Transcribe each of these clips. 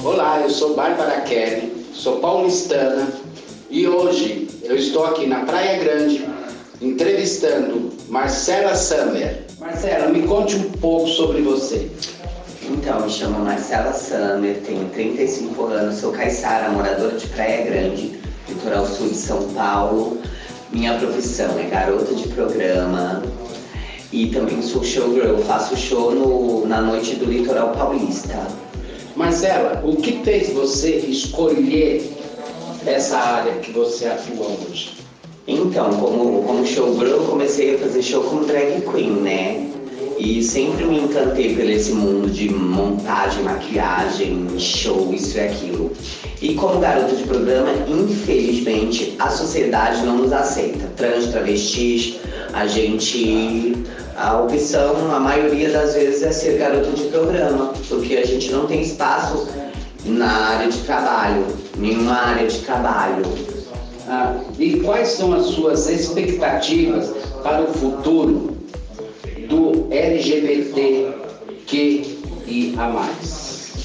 Olá, eu sou Bárbara Kelly, sou paulistana e hoje eu estou aqui na Praia Grande entrevistando Marcela Summer. Marcela, me conte um pouco sobre você. Então, me chamo Marcela Summer, tenho 35 anos, sou caiçara, moradora de Praia Grande, litoral sul de São Paulo. Minha profissão é garota de programa e também sou showgirl, faço show na noite do litoral paulista. Marcela, o que fez você escolher essa área que você atua hoje? Então, como showgirl, eu comecei a fazer show como drag queen, né? E sempre me encantei por esse mundo de montagem, maquiagem, show, isso e aquilo. E como garota de programa, infelizmente, a sociedade não nos aceita. Trans, travestis, a opção, a maioria das vezes, é ser garota de programa, porque a gente não tem espaço na área de trabalho, nenhuma área de trabalho. E quais são as suas expectativas para o futuro do LGBTQIA+.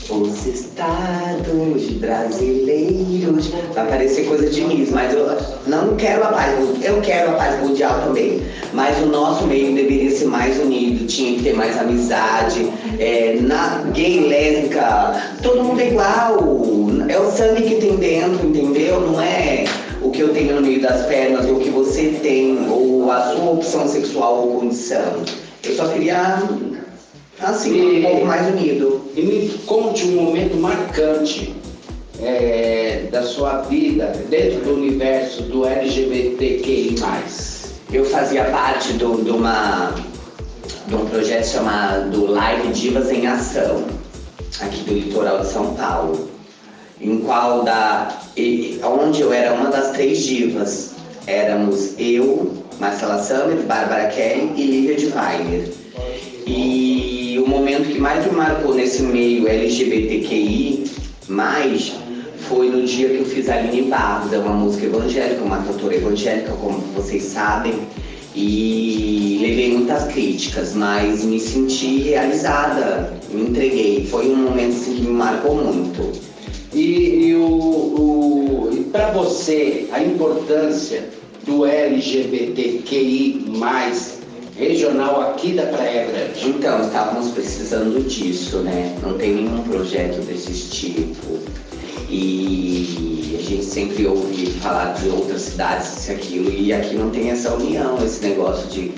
Os estados brasileiros, vai parecer coisa de mim, mas eu não quero a paz, eu quero a paz mundial também, mas o nosso meio deveria ser mais unido, tinha que ter mais amizade, na gay, lésbica, todo mundo é igual, é o sangue que tem dentro, entendeu? Não é o que eu tenho no meio das pernas, ou o que você tem, ou a sua opção sexual ou condição. Eu só queria, assim, um pouco mais unido. E me conte um momento marcante da sua vida dentro do universo do LGBTQI+. Eu fazia parte de um projeto chamado Live Divas em Ação, aqui do litoral de São Paulo, onde eu era uma das 3 divas. Éramos eu, Marcela Summer, Bárbara Kelly e Lívia Diviner. E o momento que mais me marcou nesse meio LGBTQI+, foi no dia que eu fiz Aline Barros, é uma música evangélica, uma cantora evangélica, como vocês sabem, e levei muitas críticas, mas me senti realizada, me entreguei. Foi um momento assim, que me marcou muito. E para você, a importância do LGBTQI+, regional aqui da Praia Grande? Então, estávamos precisando disso, né? Não tem nenhum projeto desse tipo. E a gente sempre ouve falar de outras cidades, isso e aquilo, e aqui não tem essa união, esse negócio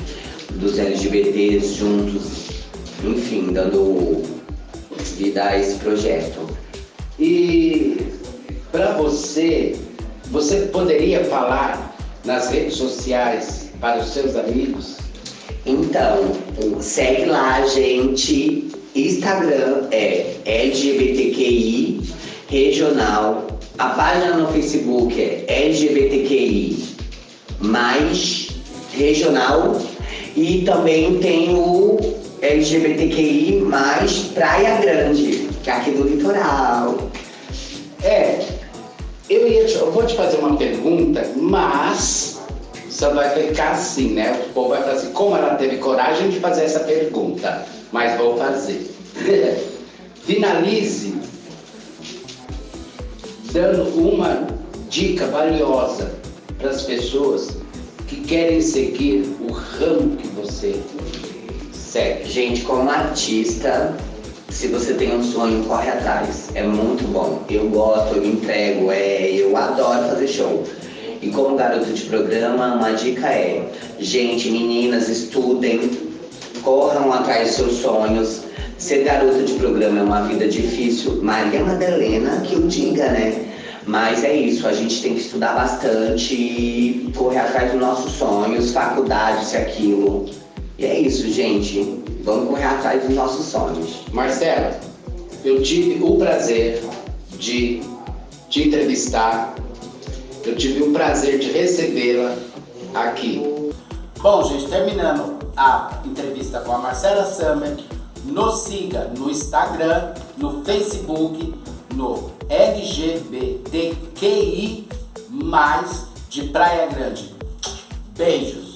dos LGBTs juntos, enfim, dando vida a esse projeto. E para você poderia falar nas redes sociais para os seus amigos? Então, segue lá, gente. Instagram é LGBTQI Regional. A página no Facebook é LGBTQI mais Regional. E também tem o LGBTQI mais Praia Grande, que é aqui do litoral. Eu vou te fazer uma pergunta, mas só vai ficar assim, né? O povo vai falar assim, como ela teve coragem de fazer essa pergunta? Mas vou fazer. Finalize dando uma dica valiosa para as pessoas que querem seguir o ramo que você segue. Gente, como artista, se você tem um sonho, corre atrás. É muito bom. Eu gosto, eu me entrego, eu adoro fazer show. E como garota de programa, uma dica é, gente, meninas, estudem, corram atrás de seus sonhos. Ser garota de programa é uma vida difícil. Maria Madalena que o diga, né? Mas é isso, a gente tem que estudar bastante e correr atrás dos nossos sonhos, faculdade, isso e aquilo. E é isso, gente. Vamos correr atrás dos nossos sonhos. Marcela, eu tive o prazer de te entrevistar. Eu tive o prazer de recebê-la aqui. Bom, gente, terminando a entrevista com a Marcela Summer. Nos siga no Instagram, no Facebook, no LGBTQI+, de Praia Grande. Beijos!